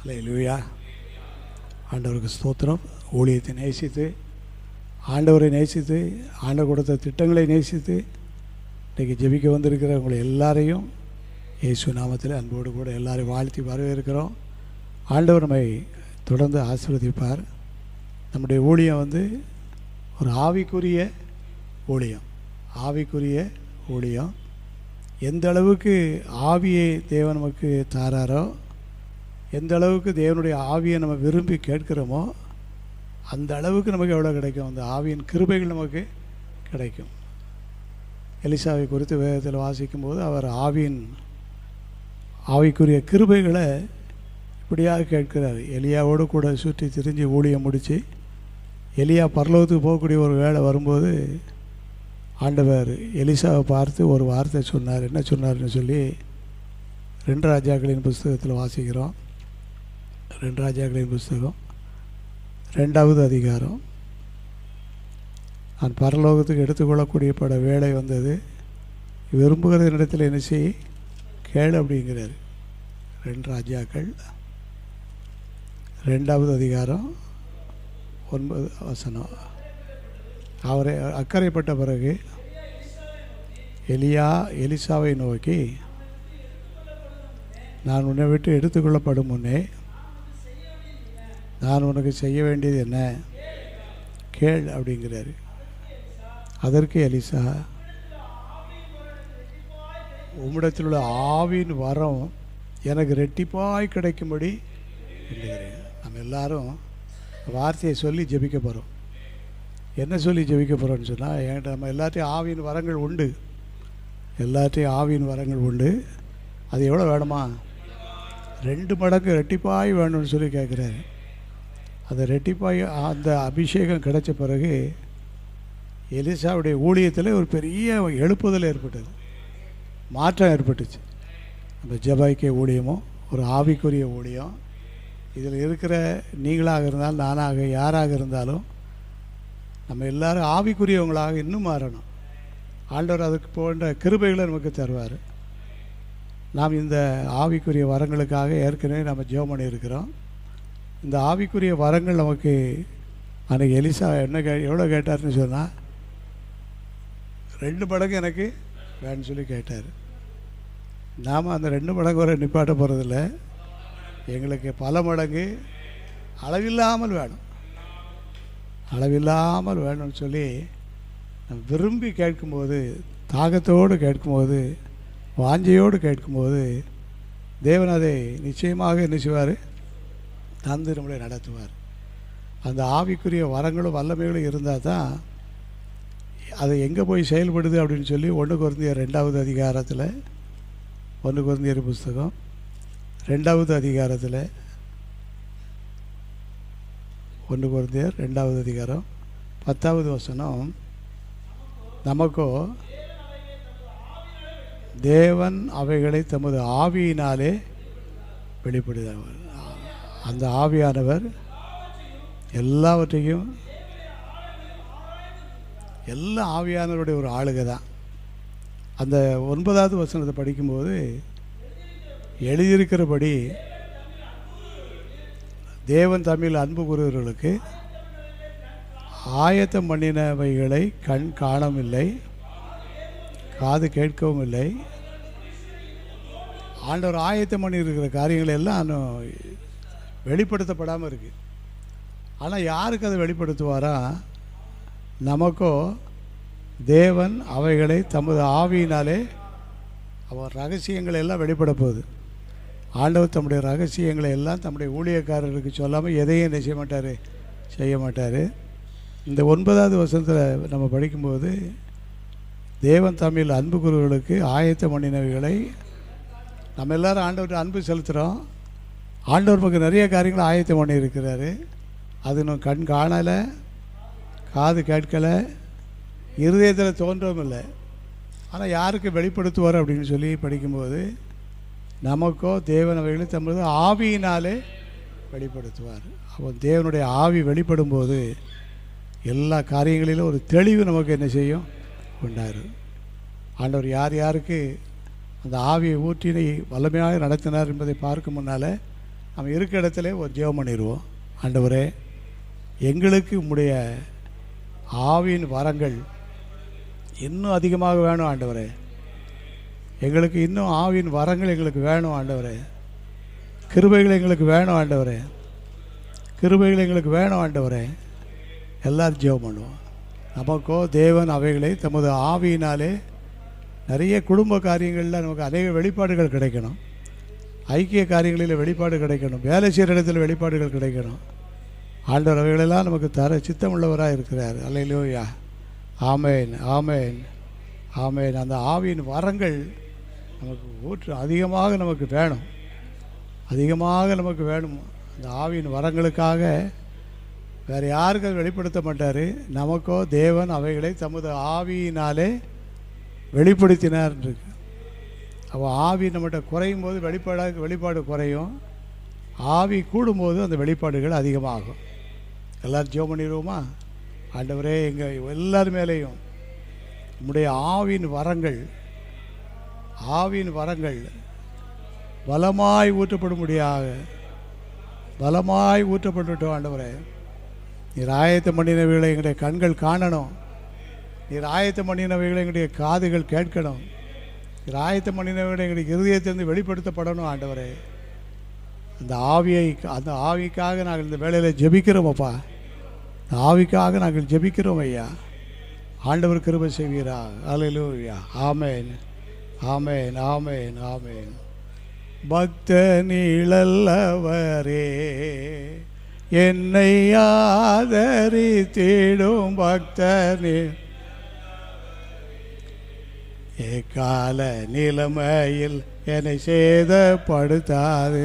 அல்லேலூயா. ஆண்டவருக்கு ஸ்தோத்திரம். ஊழியத்தை நேசித்து, ஆண்டவரை நேசித்து, ஆண்டவர் கொடுத்த திட்டங்களை நேசித்து இன்றைக்கி ஜெபிக்க வந்திருக்கிற உங்களை எல்லாரையும் இயேசு நாமத்தில் அன்போடு கூட எல்லாரையும் வாழ்த்தி வரவேற்கிறோம். ஆண்டவர் நம்மை தொடர்ந்து ஆசீர்வதிப்பார். நம்முடைய ஊழியம் ஒரு ஆவிக்குரிய ஊழியம். ஆவிக்குரிய ஊழியம் எந்த அளவுக்கு ஆவியை தேவன் நமக்கு தாராரோ, எந்த அளவுக்கு தேவனுடைய ஆவியை நம்ம விரும்பி கேட்கிறோமோ அந்த அளவுக்கு நமக்கு எவ்வளோ கிடைக்கும், அந்த ஆவியின் கிருபைகள் நமக்கு கிடைக்கும். எலிசாவை குறித்து வேதத்தில் வாசிக்கும்போது அவர் ஆவிக்குரிய கிருபைகளை இப்படியாக கேட்கிறார். எலியாவோடு கூட சுற்றி திரிஞ்சு ஊழியம் முடித்து எலியா பரலோகத்துக்கு போகக்கூடிய ஒரு வேளை வரும்போது ஆண்டவர் எலிசாவை பார்த்து ஒரு வார்த்தை சொன்னார். என்ன சொன்னார்னு சொல்லி 2 ராஜாக்களின் புஸ்தகத்தில் வாசிக்கிறோம். 2 ராஜாக்களின் புஸ்தகம் 2வது அதிகாரம். நான் பரலோகத்துக்கு எடுத்துக்கொள்ளக்கூடிய பட வேலை வந்தது, விரும்புகிற இடத்துல என்ன செய் கேளு அப்படிங்கிறார். 2 ராஜாக்கள் 2வது அதிகாரம் 9 வசனம். அவரை அக்கறைப்பட்ட பிறகு எலிசாவை நோக்கி, நான் உன்னை விட்டு எடுத்துக்கொள்ளப்படும் முன்னே நான் உனக்கு செய்ய வேண்டியது என்ன கேள் அப்படிங்கிறாரு. அதற்கு எலிசா, உம்மிடத்தில் உள்ள ஆவியின் வரம் எனக்கு ரெட்டிப்பாய் கிடைக்கும்படி இல்லைங்கிறேன். நம்ம எல்லாரும் வார்த்தையை சொல்லி ஜெபிக்க போகிறோம். என்ன சொல்லி ஜெபிக்க போகிறோன்னு சொன்னால், என்கிட்ட நம்ம எல்லாத்தையும் ஆவியின் வரங்கள் உண்டு, எல்லாத்தையும் ஆவியின் வரங்கள் உண்டு. அது எவ்வளோ வேணுமா? 2 மடங்கு ரெட்டிப்பாய் வேணும்னு சொல்லி கேட்குறாரு. அந்த ரெட்டிப்பாய் அந்த அபிஷேகம் கிடைச்ச பிறகு எலிசாவுடைய ஊழியத்தில் ஒரு பெரிய எழுப்புதல் ஏற்பட்டது, மாற்றம் ஏற்பட்டுச்சு. அந்த ஜெபைக்கிய ஊழியமும் ஒரு ஆவிக்குரிய ஊழியம். இதில் இருக்கிற நீங்களாக இருந்தாலும் நானாக யாராக இருந்தாலும் நம்ம எல்லோரும் ஆவிக்குரியவங்களாக இன்னும் மாறணும். ஆண்டவர் அதுக்கு போன்ற கிருபைகளை நமக்கு தருவார். நாம் இந்த ஆவிக்குரிய வரங்களுக்காக ஏற்கனவே நம்ம ஜெபம் பண்ணியிருக்கிறோம். இந்த ஆவிக்குரிய வரங்கள் நமக்கு அன்றைக்கி எலிசா எவ்வளோ கேட்டார்னு சொன்னால் 2 மடங்கு எனக்கு வேணும்னு சொல்லி கேட்டார். நாம் அந்த 2 மடங்கு வரை நிப்பாட்ட போகிறதில்ல, எங்களுக்கு பல மடங்கு அளவில்லாமல் வேணும், அளவில்லாமல் வேணும்னு சொல்லி விரும்பி கேட்கும்போது, தாகத்தோடு கேட்கும்போது, வாஞ்சையோடு கேட்கும்போது தேவன் அதை நிச்சயமாக என்ன செய்வார், தந்து நம்மளை நடத்துவார். அந்த ஆவிக்குரிய வரங்களும் வல்லமைகளும் இருந்தால் தான் அது எங்கே போய் செயல்படுது அப்படின்னு சொல்லி 1 கொரிந்தியர் 2வது அதிகாரத்தில், 1 கொரிந்தியர் புஸ்தகம் 2வது அதிகாரத்தில், 1 கொரிந்தியர் 2வது அதிகாரம் 10வது வசனம், நமக்கோ தேவன் அவைகளை தமது ஆவியினாலே வெளிப்படுத்துவார். அந்த ஆவியானவர் எல்லாவற்றையும், எல்லா ஆவியானவருடைய ஒரு ஆளுகை தான். அந்த 9வது வசனத்தை படிக்கும்போது எழுதியிருக்கிறபடி தேவன் தமிழ் அன்பு கூறுவர்களுக்கு ஆயத்தம் பண்ணினவைகளை கண் காணவில்லை, காது கேட்கவும் இல்லை. ஆண்டவர் ஆயத்தம் பண்ணியிருக்கிற காரியங்கள் எல்லாம் வெளிப்படுத்தப்படாமல் இருக்குது. ஆனால் யாருக்கு அதை வெளிப்படுத்துவாரா? நமக்கோ தேவன் அவைகளை தமது ஆவியினாலே அவர் ரகசியங்களை எல்லாம் வெளிப்பட போகுது. ஆண்டவர் தம்முடைய ரகசியங்களை எல்லாம் தம்முடைய ஊழியக்காரர்களுக்கு சொல்லாமல் எதையும் என்ன செய்ய மாட்டார். இந்த 9வது வசனத்தில் நம்ம படிக்கும்போது தேவன் தமிழ் அன்பு கூறுவர்களுக்கு ஆயத்தம் பண்ணினவைகளை, நம்ம எல்லோரும் ஆண்டவர்கிட்ட அன்பு செலுத்துகிறோம். ஆண்டவர் பக்கம் நிறைய காரியங்களை ஆயத்தம் பண்ணியிருக்கிறாரு. அது இன்னும் கண் காணலை, காது கேட்கலை, இருதயத்தில் தோன்றவும் இல்லை. ஆனால் யாருக்கு வெளிப்படுத்துவார் அப்படின்னு சொல்லி படிக்கும்போது, நமக்கோ தேவன் அவைகளை தமது ஆவியினாலே வெளிப்படுத்துவார். அப்போ தேவனுடைய ஆவி வெளிப்படும் போது எல்லா காரியங்களிலும் ஒரு தெளிவு நமக்கு என்ன செய்யும், உண்டாகும். ஆண்டவர் யார் யாருக்கு அந்த ஆவியை ஊற்றினை வல்லமையாக நடத்தினார் என்பதை பார்க்கும் முன்னால் நம்ம இருக்க இடத்துல ஒரு ஜெபம் பண்ணிடுவோம். ஆண்டவரே, எங்களுக்கு உம்முடைய ஆவியின் வரங்கள் இன்னும் அதிகமாக வேணும் ஆண்டவரே. எங்களுக்கு இன்னும் ஆவியின் வரங்கள் எங்களுக்கு வேணும் ஆண்டவரே. கிருபைகள் எங்களுக்கு வேணும் ஆண்டவரே. கிருபைகள் எங்களுக்கு வேணும் ஆண்டவரே. எல்லாரும் ஜெபம் பண்ணுவோம். நமக்கோ தேவன் அவைகளை தமது ஆவியினாலே நிறைய குடும்ப காரியங்களில் நமக்கு அநேக வெளிப்பாடுகள் கிடைக்கணும். ஐக்கிய காரியங்களில் வெளிப்பாடு கிடைக்கணும். வேலை செய்கிற இடத்துல வெளிப்பாடுகள் கிடைக்கணும். ஆண்டவர் அவைகளெல்லாம் நமக்கு தர சித்தமுள்ளவராக இருக்கிறார். அல்லேலூயா. ஆமேன், ஆமேன், ஆமேன். அந்த ஆவியின் வரங்கள் நமக்கு அதிகமாக நமக்கு வேணும். அதிகமாக நமக்கு வேணும். அந்த ஆவியின் வரங்களுக்காக வேறு யாருக்கும் அது வெளிப்படுத்த மாட்டார். நமக்கோ தேவன் அவைகளை தமது ஆவியினாலே வெளிப்படுத்தினார் இருக்கு. அப்போ ஆவி நம்மகிட்ட குறையும் போது வெளிப்பாடு குறையும். ஆவி கூடும்போது அந்த வெளிப்பாடுகள் அதிகமாகும். எல்லோரும் ஜெபம் பண்ணிடுவோமா? ஆண்டவரே, எங்கள் எல்லார் மேலேயும் நம்முடைய ஆவியின் வரங்கள் பலமாய் ஊற்றப்படும்படியாக பலமாய் ஊற்றப்பட்டுட்டோம். ஆண்டவரே, நீர் ஆயத்தம் பண்ணினவைகளை எங்களுடைய கண்கள் காணணும். நீர் ஆயத்தம் பண்ணினவைகளை எங்களுடைய காதுகள் கேட்கணும். நீர் ஆயத்தம் பண்ணினவைகளை எங்களுடைய இருதயத்திலிருந்து வெளிப்படுத்தப்படணும். ஆண்டவரே, அந்த ஆவிக்காக நாங்கள் இந்த வேளையில் ஜெபிக்கிறோம் அப்பா. இந்த ஆவிக்காக நாங்கள் ஜெபிக்கிறோம் ஐயா. ஆண்டவர் கிருபை செய்வீராக. அல்லேலூயா. ஆமேன், ஆமேன், ஆமேன், ஆமேன். பக்த நீளல்லவரே, என்னை ஆதரித்திடும் பக்தனே, எக்கால நிலைமையில் என்னை சேதப்படுத்தாது.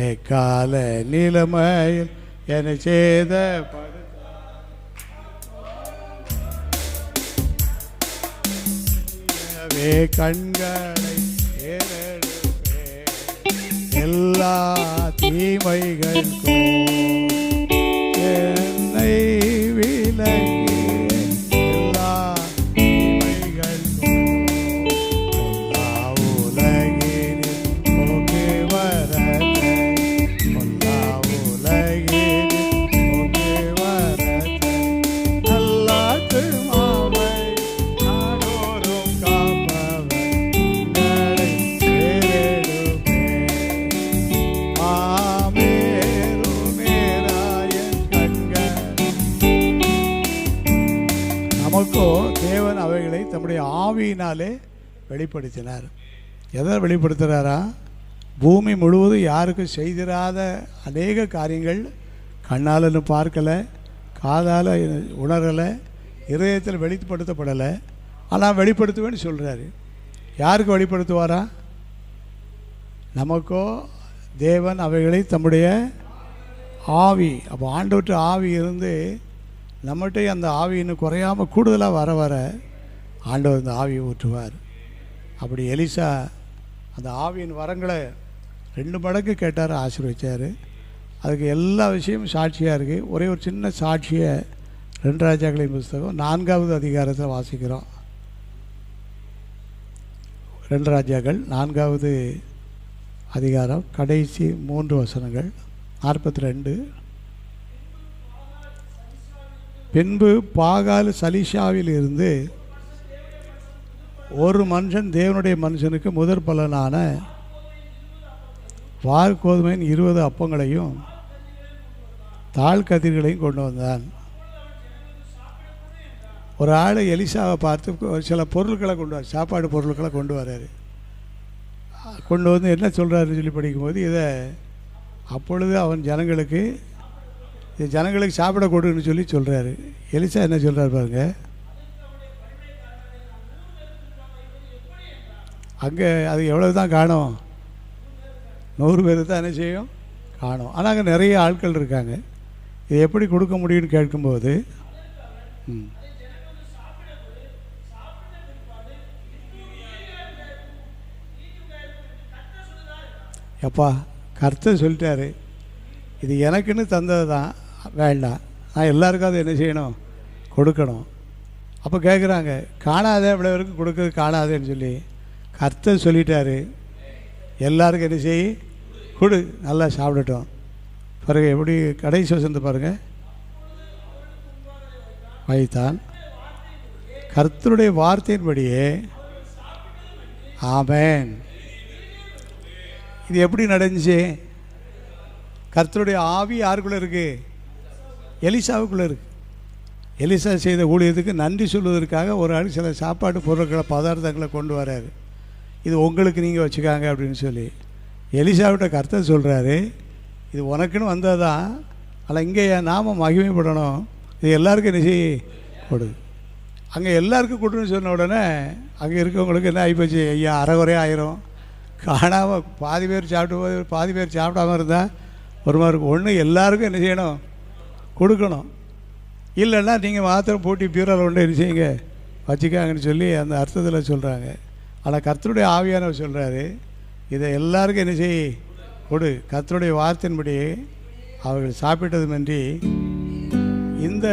எக்கால நிலைமையில் என்னை சேதப்படுத்தாது. கண்களை ஏறெடுப்பே எல்லா தீமைகளுக்கும் என்னை விலகி எல்லா தீமைகளுக்கும் எல்லா உலகினில் போக்கு வரத்தை எல்லா உலகினில் போக்கு வரத்தை எல்லாத்து மாவை நாடோறும் காப்பவர் எங்களை ஏறெடுப்பே. நமக்கோ தேவன் அவைகளை தம்முடைய ஆவியினாலே வெளிப்படுத்தினார். எதை வெளிப்படுத்துகிறாரா? பூமி முழுவதும் யாருக்கும் செய்திராத அநேக காரியங்கள் கண்ணால் பார்க்கலை, காதால் உணரலை, இதயத்தில் வெளிப்படுத்தப்படலை. ஆனால் வெளிப்படுத்துவேன்னு சொல்கிறாரு. யாருக்கு வெளிப்படுத்துவாரா? நமக்கோ தேவன் அவைகளை தம்முடைய ஆவி. அப்போ ஆண்டவற்ற ஆவி இருந்து நம்மகிட்ட அந்த ஆவி இன்னும் குறையாமல் கூடுதலாக வர வர ஆண்டவர் இந்த ஆவியை ஊற்றுவார். அப்படி எலிசா அந்த ஆவியின் வரங்களை 2 மடங்கு கேட்டார், ஆசீர்வதிச்சார். அதுக்கு எல்லா விஷயமும் சாட்சியாக இருக்குது. ஒரே ஒரு சின்ன சாட்சியை 2 ராஜாக்களின் புஸ்தகம் 4வது அதிகாரத்தில் வாசிக்கிறோம். 2 ராஜாக்கள் 4வது அதிகாரம் கடைசி 3 வசனங்கள் 42. பின்பு பாகால் சலிஷாவில் இருந்து ஒரு மனுஷன் தேவனுடைய மனுஷனுக்கு முதற் பலனான வார்கோதுமையின் 20 அப்பங்களையும் தாழ் கதிர்களையும் கொண்டு வந்தான். ஒரு ஆள் எலிசாவை பார்த்து சில பொருட்களை கொண்டு வர, சாப்பாடு பொருட்களை கொண்டு வர்றாரு. கொண்டு வந்து என்ன சொல்கிறாருன்னு சொல்லி படிக்கும்போது, இதை அப்பொழுது அவன் ஜனங்களுக்கு சாப்பிட கொடுன்னு சொல்லி சொல்கிறாரு. எலிசா என்ன சொல்கிறார் பாருங்க. அங்கே அது எவ்வளவு தான் காணும்? 100 பேர் தான் என்ன செய்யும்? காணும். ஆனால் அங்கே நிறைய ஆட்கள் இருக்காங்க. இது எப்படி கொடுக்க முடியும்னு கேட்கும்போது, எப்பா கர்த்தர் சொல்லிட்டாரு, இது எனக்குன்னு தந்தது தான், வேண்டாம், நான் எல்லாருக்கும் அதை என்ன செய்யணும்? கொடுக்கணும். அப்போ கேட்குறாங்க, காணாத இவ்வளோ வரைக்கும் கொடுக்குறது காணாதேன்னு சொல்லி கர்த்தர் சொல்லிட்டாரு, எல்லாருக்கும் என்ன செய்ய கொடு, நல்லா சாப்பிடட்டும். பிறகு எப்படி கடைசி வசனத்தை பாருங்கள், வைத்தான். கர்த்தருடைய வார்த்தையின்படியே. ஆமென். இது எப்படி நடந்துச்சு? கர்த்தருடைய ஆவி யாருக்குள்ளே இருக்குது? எலிசாவுக்குள்ளே இருக்குது. எலிசா செய்த ஊழியத்துக்கு நன்றி சொல்வதற்காக ஒரு ஆள் சில சாப்பாட்டு பொருட்களை பதார்த்தங்களை கொண்டு வராரு. இது உங்களுக்கு நீங்கள் வச்சுக்காங்க அப்படின்னு சொல்லி எலிசாவிட்ட கர்த்தர் சொல்கிறாரு, இது உனக்குன்னு வந்தது தான், ஆனால் இங்கே என் நாம மகிமைப்படணும், இது எல்லாருக்கும் என்ன செய்ய கொடு. அங்கே எல்லாருக்கும் கொடுன்னு சொன்ன உடனே அங்கே இருக்கவங்களுக்கு என்ன ஆகிப்போச்சு, ஐயா அரைகுறையாக ஆயிரும். காணாமல் பாதி பேர் சாப்பிட்டு போது பாதி பேர் சாப்பிடாமல் இருந்தால் ஒரு மாதிரி இருக்கும். ஒன்று எல்லாருக்கும் என்ன செய்யணும், கொடுக்கணும். இல்லைன்னா நீங்கள் மாத்திரம் போட்டி பீரோவில் கொண்டு என்ன செய்யுங்க வச்சுக்காங்கன்னு சொல்லி அந்த அர்த்தத்தில் சொல்கிறாங்க. ஆனால் கர்த்தருடைய ஆவியானவர் சொல்கிறாரு, இதை எல்லாருக்கும் என்ன செய்ய கொடு. கர்த்தருடைய வார்த்தையின்படி அவர்கள் சாப்பிட்டதுமின்றி. இந்த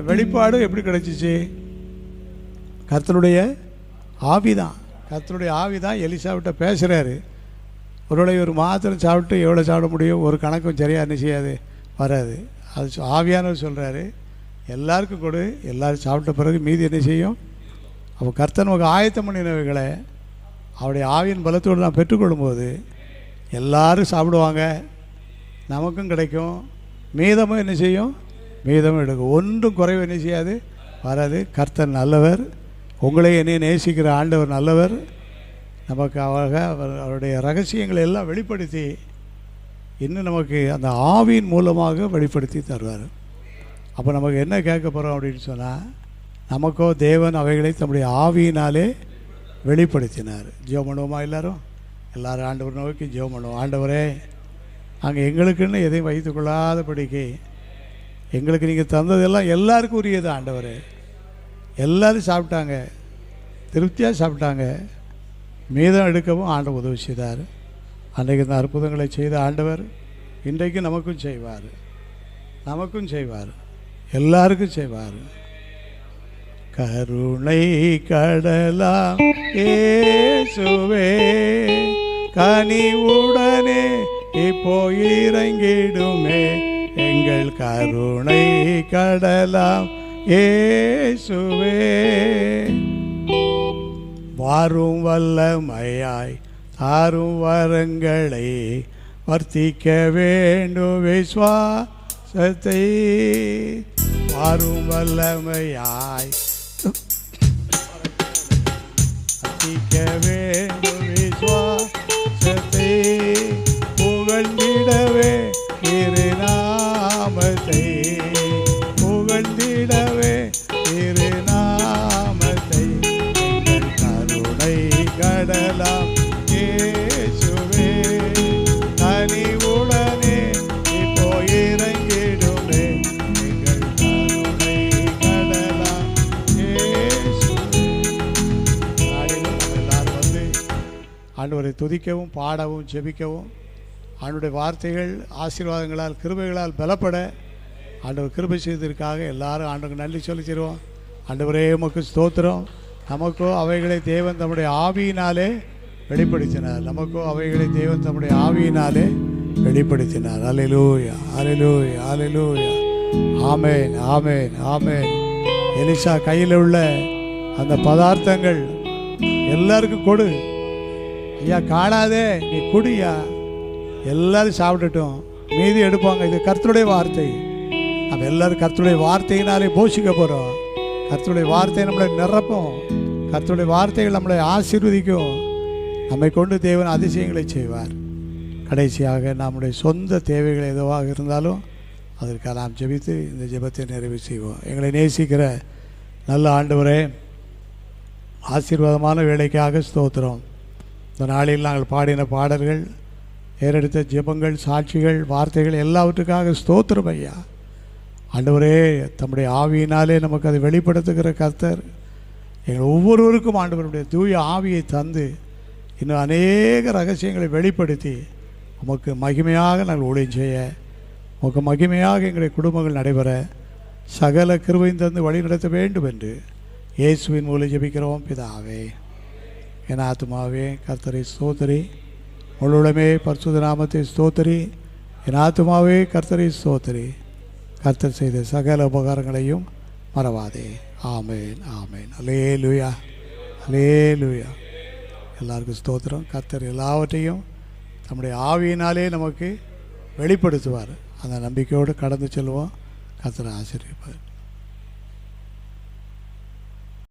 வெளிப்பாடு எப்படி கிடச்சிச்சு? கர்த்தருடைய ஆவி தான். கர்த்தருடைய ஆவி தான் எலிசாவிட்ட பேசுகிறாரு. ஒருவேளை ஒரு மாத்திரம் சாப்பிட்டு எவ்வளோ சாப்பிட முடியும், ஒரு கணக்கும் சரியாக என்ன செய்யாது, வராது. அது ஆவியானவர் சொல்கிறாரு, எல்லாருக்கும் கொடு, எல்லோரும் சாப்பிட்ட பிறகு மீதி என்ன செய்யும். அப்போ கர்த்தர் நமக்கு ஆயத்தம் பண்ணினவைகளை அவருடைய ஆவியின் பலத்தோடு நான் பெற்றுக்கொள்ளும்போது எல்லோரும் சாப்பிடுவாங்க, நமக்கும் கிடைக்கும், மீதமும் என்ன செய்யும், மீதமும் எடுக்கும். ஒன்றும் குறைவு என்ன செய்யாது, வராது. கர்த்தர் நல்லவர், உங்களை என்னை நேசிக்கிற ஆண்டவர் நல்லவர். நமக்கு அவருடைய ரகசியங்களை எல்லாம் வெளிப்படுத்தி இன்னும் நமக்கு அந்த ஆவியின் மூலமாக வெளிப்படுத்தி தருவார். அப்போ நமக்கு என்ன கேட்க போகிறோம் அப்படின்னு சொன்னால், நமக்கோ தேவன் அவைகளை தம்முடைய ஆவியினாலே வெளிப்படுத்தினார். ஜெபம் பண்ணுவோமா? எல்லோரும் ஆண்டவர் நோக்கி ஜெபம் பண்ணுவோம். ஆண்டவரே, அங்கே எங்களுக்குன்னு எதையும் வைத்துக்கொள்ளாதபடிக்கு எங்களுக்கு நீங்கள் தந்ததெல்லாம் எல்லாருக்கும் உரியது. ஆண்டவரே, எல்லோரும் சாப்பிட்டாங்க, திருப்தியாக சாப்பிட்டாங்க, மீதம் எடுக்கவும் ஆண்டவர் உதவி செய்தார். அன்றைக்கு இந்த அற்புதங்களை செய்த ஆண்டவர் இன்றைக்கு நமக்கும் செய்வார், நமக்கும் செய்வார், எல்லாருக்கும் செய்வார். கருணை கடலாம் இயேசுவே, கனிவுடனே இப்போ இறங்கிடுமே. எங்கள் கருணை கடலாம் இயேசுவே, வாரும் வல்லமையாய் தாரும் வரங்களை வர்த்திக்க வேண்டும் விசுவாசத்தை. வாரும் வல்லமையாய் வர்த்திக்க வேண்டும் விசுவாசத்தை. புகழ்ந்திடவே திருநாமத்தை, புகழ்ந்திடவே திருநாமத்தை. எங்கள் கருணை கடலாம் இயேசுவே, கனிவுடனே இப்போ இறங்கிடுமே. எங்கள் கருணை கடலாம் இயேசுவே. எல்லாரும் வந்து ஆண்டவரை துதிக்கவும் பாடவும் ஜெபிக்கவும், ஆண்டவருடைய வார்த்தைகள் ஆசீர்வாதங்களால் கிருபைகளால் பலப்பட ஆண்டவர் கிருபை செய்ததற்காக எல்லாரும் ஆண்டவருக்கு நன்றி சொல்லிச்சிருவோம். ஆண்டவரே உமக்கு ஸ்தோத்திரம். நமக்கோ அவைகளை தேவன் தம்முடைய ஆவியினாலே வெளிப்படுத்தினார். நமக்கோ அவைகளை தேவன் தம்முடைய ஆவியினாலே வெளிப்படுத்தினார். அல்லேலூயா, அல்லேலூயா, அல்லேலூயா. ஆமென், ஆமென், ஆமென். எலிசா கையில் உள்ள அந்த பதார்த்தங்கள் எல்லாருக்கும் கொடு. ஐயா காணாதே, நீ குடியா, எல்லாரும் சாப்பிட்டுட்டோம், மீதி எடுப்பாங்க. இது கர்த்தருடைய வார்த்தை. நம்ம எல்லோரும் கர்த்தருடைய வார்த்தையினாலே போஷிக்க போகிறோம். கர்த்தருடைய வார்த்தை நம்மளை நிரப்பும், கர்த்தருடைய வார்த்தைகள் நம்மளை ஆசீர்வதிக்கும். நம்மை கொண்டு தேவன் அதிசயங்களை செய்வார். கடைசியாக நம்முடைய சொந்த தேவைகள் எதுவாக இருந்தாலும் அதற்காக நாம் ஜெபித்து இந்த ஜெபத்தை நிறைவு செய்வோம். எங்களை நேசிக்கிற நல்ல ஆண்டவரே, ஆசீர்வாதமான வேலைக்காக ஸ்தோத்திரம். இந்த நாளில் நாங்கள் பாடின பாடல்கள், ஏறெடுத்த ஜெபங்கள், சாட்சிகள், வார்த்தைகள் எல்லாவற்றுக்காக ஸ்தோத்திரம் ஐயா. ஆண்டவரே, தம்முடைய ஆவியினாலே நமக்கு அதை வெளிப்படுத்துகிற கர்த்தர் எங்கள் ஒவ்வொருவருக்கும் ஆண்டவருடைய தூய ஆவியை தந்து இன்னும் அநேக ரகசியங்களை வெளிப்படுத்தி உமக்கு மகிமையாக நாங்கள் ஊழியம் செய்ய, உமக்கு மகிமையாக எங்களுடைய குடும்பங்கள் நடைபெற சகல கிருபையும் தந்து வழி நடத்த வேண்டும் என்று இயேசுவின் மூலம் ஜெபிக்கிறோம் பிதாவே. என் ஆத்துமாவே கர்த்தரை ஸ்தோத்திரி, முழுவதுமே பரிசுத்த நாமத்தை ஸ்தோத்திரி. என் ஆத்துமாவே கர்த்தரை ஸ்தோத்திரி. கர்த்தர் செய்த சகல உபகாரங்களையும் மறவாதே. ஆமேன், ஆமேன். அல்லேலூயா, அல்லேலூயா. எல்லாருக்கும் ஸ்தோத்திரம். கர்த்தர் எல்லாவற்றையும் நம்முடைய ஆவியினாலே நமக்கு வெளிப்படுத்துவார். அந்த நம்பிக்கையோடு கடந்து செல்வோம். கர்த்தர் ஆசீர்வதிப்பார்.